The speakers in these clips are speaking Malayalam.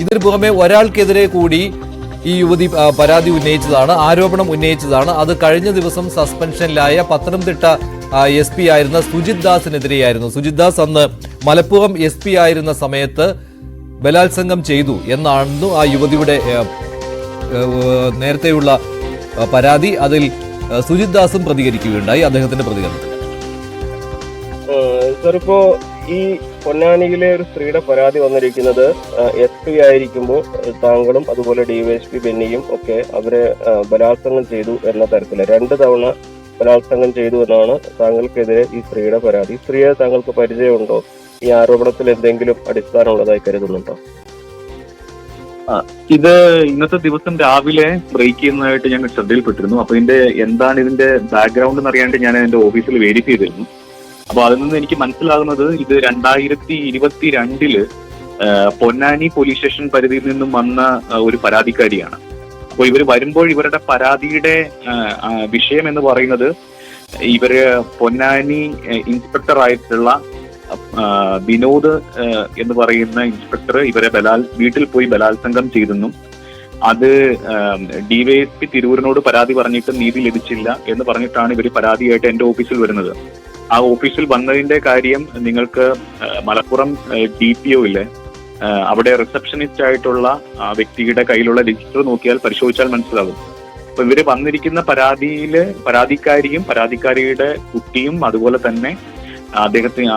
ഇതിനു പുറമെ ഒരാൾക്കെതിരെ കൂടി ഈ യുവതി പരാതി ഉന്നയിച്ചതാണ്, ആരോപണം ഉന്നയിച്ചതാണ്. അത് കഴിഞ്ഞ ദിവസം സസ്പെൻഷനിലായ പത്തനംതിട്ട SP ആയിരുന്ന സുജിത് ദാസിനെതിരെയായിരുന്നു. സുജിത് ദാസ് അന്ന് മലപ്പുറം SP ആയിരുന്ന സമയത്ത് ബലാത്സംഗം ചെയ്തു എന്നാണ് ആ യുവതിയുടെ നേരത്തെയുള്ള പരാതി. അതിൽ സുജിത് ദാസും പ്രതികരിക്കുകയുണ്ടായി. അദ്ദേഹത്തിന്റെ പ്രതികരണത്തിൽ സാറിപ്പോ ഈ പൊന്നാനിയിലെ ഒരു സ്ത്രീയുടെ പരാതി വന്നിരിക്കുന്നത് SP ആയിരിക്കുമ്പോൾ താങ്കളും അതുപോലെ DYSP ബെന്നിയും ഒക്കെ അവരെ ബലാത്സംഗം ചെയ്തു എന്ന തരത്തില് 2 തവണ ബലാത്സംഗം ചെയ്തു എന്നാണ് താങ്കൾക്കെതിരെ ഈ സ്ത്രീയുടെ പരാതി. സ്ത്രീയെ താങ്കൾക്ക് പരിചയമുണ്ടോ? ഈ ആരോപണത്തിൽ എന്തെങ്കിലും അടിസ്ഥാനമുള്ളതായി കരുതുന്നുണ്ടോ? ഇത് ഇന്നത്തെ ദിവസം രാവിലെ ബ്രേക്ക് ചെയ്യുന്നതായിട്ട് ഞാൻ ശ്രദ്ധയിൽപ്പെട്ടിരുന്നു. അപ്പൊ എന്താണ് ഇതിന്റെ ബാക്ക്ഗ്രൗണ്ട് എന്നറിയാണ്ട് ഞാൻ എന്റെ ഓഫീസിൽ വെരിഫൈ ചെയ്തിരുന്നു. അപ്പൊ അതിൽ നിന്ന് എനിക്ക് മനസ്സിലാകുന്നത് ഇത് 2022 പൊന്നാനി പോലീസ് സ്റ്റേഷൻ പരിധിയിൽ നിന്നും വന്ന ഒരു പരാതിക്കാരിയാണ്. അപ്പോൾ ഇവർ വരുമ്പോൾ ഇവരുടെ പരാതിയുടെ വിഷയം എന്ന് പറയുന്നത് ഇവര് പൊന്നാനി ഇൻസ്പെക്ടർ ആയിട്ടുള്ള വിനോദ് എന്ന് പറയുന്ന ഇൻസ്പെക്ടർ ഇവരെ വീട്ടിൽ പോയി ബലാത്സംഗം ചെയ്തെന്നും അത് DYSP തിരൂരിനോട് പരാതി പറഞ്ഞിട്ട് നീതി ലഭിച്ചില്ല എന്ന് പറഞ്ഞിട്ടാണ് ഇവർ പരാതിയായിട്ട് എന്റെ ഓഫീസിൽ വരുന്നത്. ആ ഓഫീസിൽ വന്നതിന്റെ കാര്യം നിങ്ങൾക്ക് മലപ്പുറം DPO ഇല്ലേ, അവിടെ റിസപ്ഷനിസ്റ്റ് ആയിട്ടുള്ള വ്യക്തിയുടെ കയ്യിലുള്ള രജിസ്റ്റർ നോക്കിയാൽ പരിശോധിച്ചാൽ മനസ്സിലാകും. അപ്പൊ ഇവര് വന്നിരിക്കുന്ന പരാതിക്കാരിയും പരാതിക്കാരിയുടെ കുട്ടിയും അതുപോലെ തന്നെ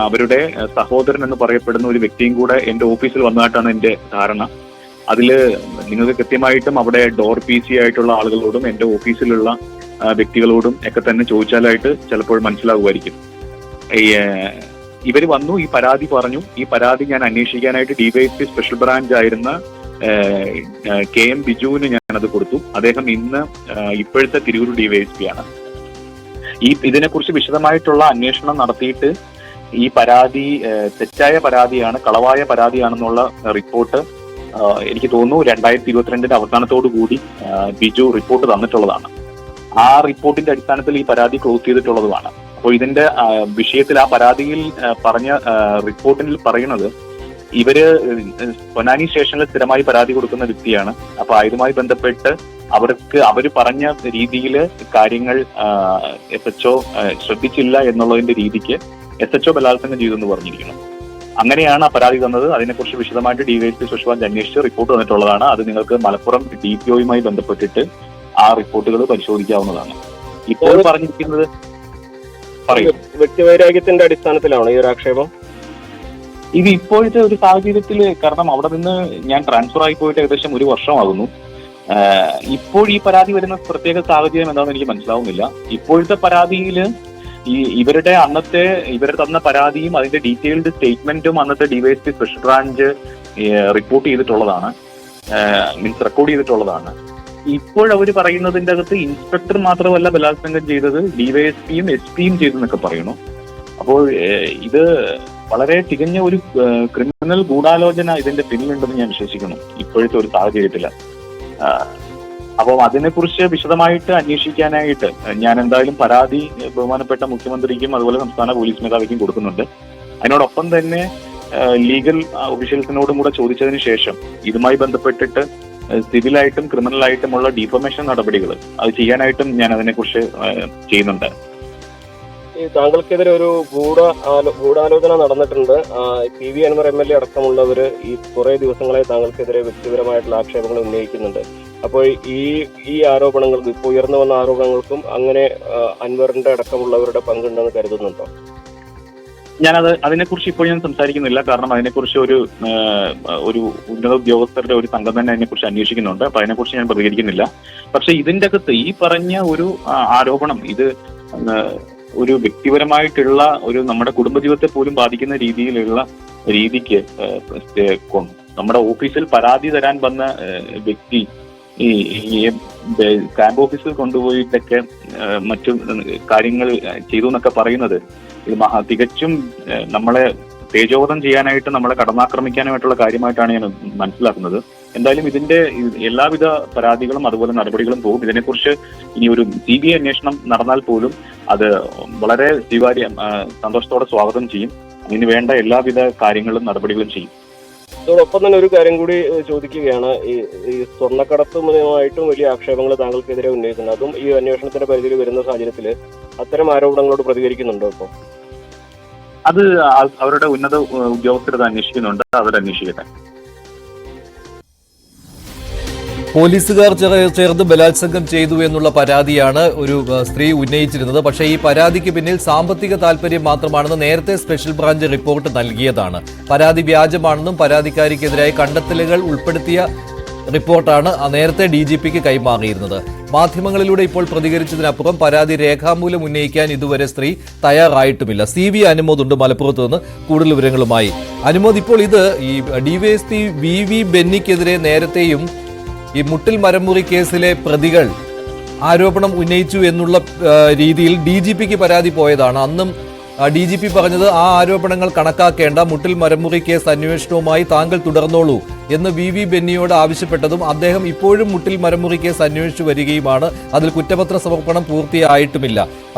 അവരുടെ സഹോദരൻ എന്ന് പറയപ്പെടുന്ന ഒരു വ്യക്തിയും കൂടെ എന്റെ ഓഫീസിൽ വന്നതായിട്ടാണ് എന്റെ ധാരണ. അതില് നിങ്ങൾക്ക് കൃത്യമായിട്ടും അവിടെ ഡോർ PC ആയിട്ടുള്ള ആളുകളോടും എന്റെ ഓഫീസിലുള്ള വ്യക്തികളോടും ഒക്കെ തന്നെ ചോദിച്ചാലായിട്ട് ചിലപ്പോൾ മനസ്സിലാകുമായിരിക്കും. ഇവര് വന്നു, ഈ പരാതി പറഞ്ഞു. ഈ പരാതി ഞാൻ അന്വേഷിക്കാനായിട്ട് DYSP സ്പെഷ്യൽ ബ്രാഞ്ച് ആയിരുന്ന KM ബിജുവിന് ഞാനത് കൊടുത്തു. അദ്ദേഹം ഇന്ന് ഇപ്പോഴത്തെ തിരൂർ DYSP ആണ്. ഇതിനെക്കുറിച്ച് വിശദമായിട്ടുള്ള അന്വേഷണം നടത്തിയിട്ട് ഈ പരാതി തെറ്റായ പരാതിയാണ്, കളവായ പരാതിയാണെന്നുള്ള റിപ്പോർട്ട് എനിക്ക് തോന്നുന്നു 2022 അവസാനത്തോടു കൂടി ബിജു റിപ്പോർട്ട് തന്നിട്ടുള്ളതാണ്. ആ റിപ്പോർട്ടിന്റെ അടിസ്ഥാനത്തിൽ ഈ പരാതി ക്ലോസ് ചെയ്തിട്ടുള്ളതുമാണ്. അപ്പോൾ ഇതിന്റെ വിഷയത്തിൽ ആ പരാതിയിൽ പറഞ്ഞ റിപ്പോർട്ടിൽ പറയുന്നത് ഇവര് പൊന്നാനി സ്റ്റേഷനിൽ സ്ഥിരമായി പരാതി കൊടുക്കുന്ന വ്യക്തിയാണ്. അപ്പൊ ഇതുമായി ബന്ധപ്പെട്ട് അവര് പറഞ്ഞ രീതിയിൽ കാര്യങ്ങൾ SHO ശ്രദ്ധിച്ചില്ല എന്നുള്ളതിന്റെ രീതിക്ക് SHO ബലാത്സംഗം ചെയ്തെന്ന് പറഞ്ഞിരിക്കുന്നു. അങ്ങനെയാണ് ആ പരാതി തന്നത്. അതിനെക്കുറിച്ച് വിശദമായിട്ട് DYSP സുഷ്വാജ് അന്വേഷിച്ച് റിപ്പോർട്ട് തന്നിട്ടുള്ളതാണ്. അത് നിങ്ങൾക്ക് മലപ്പുറം DPOയുമായി ബന്ധപ്പെട്ടിട്ട് ആ റിപ്പോർട്ടുകൾ പരിശോധിക്കാവുന്നതാണ്. ഇപ്പോൾ പറഞ്ഞിരിക്കുന്നത് വ്യക്തിവൈരാഗ്യത്തിന്റെ അടിസ്ഥാനത്തിലാണോ ഈ ഒരു ആക്ഷേപം? ഇത് ഇപ്പോഴത്തെ ഒരു സാഹചര്യത്തിൽ, കാരണം അവിടെ നിന്ന് ഞാൻ ട്രാൻസ്ഫർ ആയി പോയിട്ട് ഏകദേശം 1 വർഷമാകുന്നു. ഇപ്പോൾ ഈ പരാതി വരുന്ന പ്രത്യേക സാഹചര്യം എന്താണെന്ന് എനിക്ക് മനസ്സിലാവുന്നില്ല. ഇപ്പോഴത്തെ പരാതിയിൽ ഇവർ തന്ന പരാതിയും അതിന്റെ ഡീറ്റെയിൽഡ് സ്റ്റേറ്റ്മെന്റും അന്നത്തെ DYSP സ്പെഷ്യൽ ബ്രാഞ്ച് റിപ്പോർട്ട് ചെയ്തിട്ടുള്ളതാണ്, മീൻസ് റെക്കോർഡ് ചെയ്തിട്ടുള്ളതാണ്. ഇപ്പോഴവർ പറയുന്നതിന്റെ അകത്ത് ഇൻസ്പെക്ടർ മാത്രമല്ല ബലാത്സംഗം ചെയ്തത്, DYSPയും SP-യും ചെയ്തെന്നൊക്കെ പറയുന്നു. അപ്പോൾ ഇത് വളരെ തികഞ്ഞ ഒരു ക്രിമിനൽ ഗൂഢാലോചന ഇതിന്റെ പിന്നിലുണ്ടെന്ന് ഞാൻ വിശ്വസിക്കുന്നു ഇപ്പോഴത്തെ ഒരു സാഹചര്യത്തില്. അപ്പോൾ അതിനെക്കുറിച്ച് വിശദമായിട്ട് അന്വേഷിക്കാനായിട്ട് ഞാൻ എന്തായാലും പരാതി ബഹുമാനപ്പെട്ട മുഖ്യമന്ത്രിക്കും അതുപോലെ സംസ്ഥാന പോലീസ് മേധാവിക്കും കൊടുക്കുന്നുണ്ട്. അതിനോടൊപ്പം തന്നെ ലീഗൽ ഒഫീഷ്യൽസിനോടും കൂടെ ചോദിച്ചതിന് ശേഷം ഇതുമായി ബന്ധപ്പെട്ടിട്ട് സിവിലായിട്ടും ക്രിമിനലായിട്ടുമുള്ള ഡിഫമേഷൻ നടപടികൾ അത് ചെയ്യാനായിട്ടും ഞാൻ അതിനെക്കുറിച്ച് ചെയ്യുന്നുണ്ട്. ഈ താങ്കൾക്കെതിരെ ഒരു ഗൂഢാലോചന നടന്നിട്ടുണ്ട്. PV അൻവർ MLA അടക്കമുള്ളവര് ഈ കുറെ ദിവസങ്ങളായി താങ്കൾക്കെതിരെ വ്യക്തിപരമായിട്ടുള്ള ആക്ഷേപങ്ങൾ ഉന്നയിക്കുന്നുണ്ട്. അപ്പോൾ ഈ ആരോപണങ്ങൾക്കും ഇപ്പോൾ ഉയർന്നു വന്ന ആരോപണങ്ങൾക്കും അങ്ങനെ അൻവറിന്റെ അടക്കമുള്ളവരുടെ പങ്കുണ്ടെന്ന് കരുതുന്നുണ്ടോ? അതിനെക്കുറിച്ച് ഇപ്പോൾ ഞാൻ സംസാരിക്കുന്നില്ല. കാരണം അതിനെക്കുറിച്ച് ഒരു ഉന്നത ഉദ്യോഗസ്ഥരുടെ ഒരു സംഘം തന്നെ അതിനെക്കുറിച്ച് അന്വേഷിക്കുന്നുണ്ട്. അപ്പൊ അതിനെക്കുറിച്ച് ഞാൻ പ്രതികരിക്കുന്നില്ല. പക്ഷെ ഇതിന്റെ അകത്ത് ഈ പറഞ്ഞ ഒരു ആരോപണം ഇത് ഒരു വ്യക്തിപരമായിട്ടുള്ള ഒരു നമ്മുടെ കുടുംബജീവിതത്തെ പോലും ബാധിക്കുന്ന രീതിക്ക് നമ്മുടെ ഓഫീസിൽ പരാതി തരാൻ വന്ന വ്യക്തി ഈ ക്യാമ്പ് ഓഫീസിൽ കൊണ്ടുപോയിട്ടൊക്കെ മറ്റു കാര്യങ്ങൾ ചെയ്തു എന്നൊക്കെ പറയുന്നത് ഇത് തികച്ചും നമ്മളെ തേജോവധം ചെയ്യാനായിട്ട് നമ്മളെ കടന്നാക്രമിക്കാനായിട്ടുള്ള കാര്യമായിട്ടാണ് ഞാൻ മനസ്സിലാക്കുന്നത്. എന്തായാലും ഇതിന്റെ എല്ലാവിധ പരാതികളും അതുപോലെ നടപടികളും പോകും. ഇതിനെക്കുറിച്ച് ഇനി ഒരു CBI അന്വേഷണം നടന്നാൽ പോലും അത് വളരെ സന്തോഷത്തോടെ സ്വാഗതം ചെയ്യും. അതിന് വേണ്ട എല്ലാവിധ കാര്യങ്ങളും നടപടികളും ചെയ്യും. ഇതോടൊപ്പം തന്നെ ഒരു കാര്യം കൂടി ചോദിക്കുകയാണ്. ഈ സ്വർണ്ണക്കടത്തുമായിട്ടും വലിയ ആക്ഷേപങ്ങൾ താങ്കൾക്കെതിരെ ഉന്നയിക്കുന്നുണ്ട്. അതും ഈ അന്വേഷണത്തിന്റെ പരിധിയിൽ വരുന്ന സാഹചര്യത്തിൽ അത്തരം ആരോപണങ്ങളോട് പ്രതികരിക്കുന്നുണ്ടോ ഇപ്പോൾ? അത് അവരുടെ ഉന്നത ഉദ്യോഗസ്ഥരത് അന്വേഷിക്കുന്നുണ്ട്, അവരന്വേഷിക്കട്ടെ. പോലീസുകാർ ചേർന്ന് ബലാത്സംഗം ചെയ്തു എന്നുള്ള പരാതിയാണ് ഒരു സ്ത്രീ ഉന്നയിച്ചിരുന്നത്. പക്ഷേ ഈ പരാതിക്ക് പിന്നിൽ സാമ്പത്തിക താല്പര്യം മാത്രമാണെന്ന് നേരത്തെ സ്പെഷ്യൽ ബ്രാഞ്ച് റിപ്പോർട്ട് നൽകിയതാണ്. പരാതി വ്യാജമാണെന്നും പരാതിക്കാരിക്കെതിരായ കണ്ടെത്തലുകൾ ഉൾപ്പെടുത്തിയ റിപ്പോർട്ടാണ് നേരത്തെ DGPക്ക് കൈമാറിയിരുന്നത്. മാധ്യമങ്ങളിലൂടെ ഇപ്പോൾ പ്രതികരിച്ചതിനപ്പുറം പരാതി രേഖാമൂലം ഉന്നയിക്കാൻ ഇതുവരെ സ്ത്രീ തയ്യാറായിട്ടുമില്ല. CV അനുമോദ് ഉണ്ട് മലപ്പുറത്ത് നിന്ന് കൂടുതൽ വിവരങ്ങളുമായി. അനുമോദ്, ഇപ്പോൾ ഇത് ഈ DYSP VV ബെന്നിക്കെതിരെ നേരത്തെയും ഈ മുട്ടിൽ മരമുറി കേസിലെ പ്രതികൾ ആരോപണം ഉന്നയിച്ചു എന്നുള്ള രീതിയിൽ DGPക്ക് പരാതി പോയതാണ്. അന്നും DGP പറഞ്ഞത് ആ ആരോപണങ്ങൾ കണക്കാക്കേണ്ട, മുട്ടിൽ മരമുറി കേസ് അന്വേഷണവുമായി താങ്കൾ തുടർന്നോളൂ എന്ന് VV ബെന്നിയോട് ആവശ്യപ്പെട്ടതും അദ്ദേഹം ഇപ്പോഴും മുട്ടിൽ മരമുറി കേസ് അന്വേഷിച്ചു വരികയുമാണ്. അതിൽ കുറ്റപത്ര സമർപ്പണം പൂർത്തിയായിട്ടുമില്ല. അപ്പോൾ